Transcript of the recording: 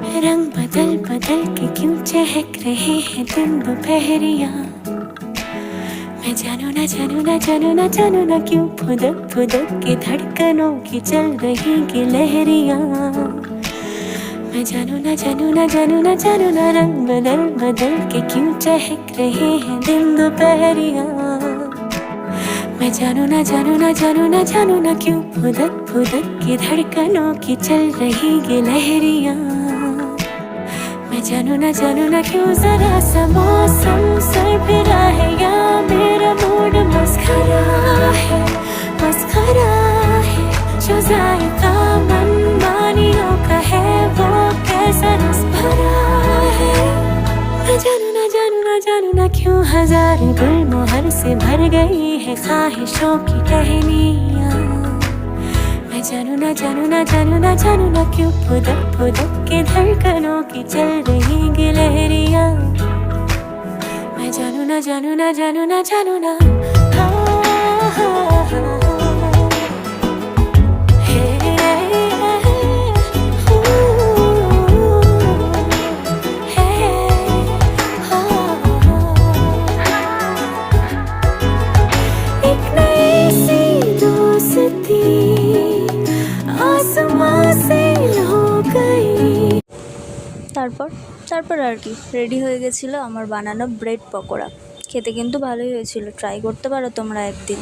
रंग बदल बदल के क्यों चहक रहे हैं दिन दोपहरिया। मैं जानू ना जानू ना जानू ना जानू ना क्यों फुदक फुदक के धड़कनों की चल रही गिलहरियाँ। मैं जानू ना जानू ना जानू ना जानू ना रंग बदल बदल के क्यों चहक रहे हैं दिन दोपहरिया। मैं जानू ना जानू ना जानू ना जानू ना क्यों फुदक फुदक के धड़कनों की चल रही गिलहरियाँ। मैं जानू ना क्यों जरा सा मौसम सरफिरा है या मेरा मूड मस्खरा है जो जायका मनमानियों का है वो कैसा रस भरा है। मैं जानू ना क्यों हजार गुलमोहर से भर गई है ख्वाहिशों की टहनियाँ। मैं जानू ना क्यों फुदक फुदक के धड़कनों की चल रही गिलहरियाँ। मैं जानू ना एक नई सी दोस्ती आसमां से हो गई। তারপর আর কি রেডি হয়ে গেছিলো আমার বানানো ব্রেড পকোড়া। খেতে কিন্তু ভালোই হয়েছিল, ট্রাই করতে পারো তোমরা একদিন।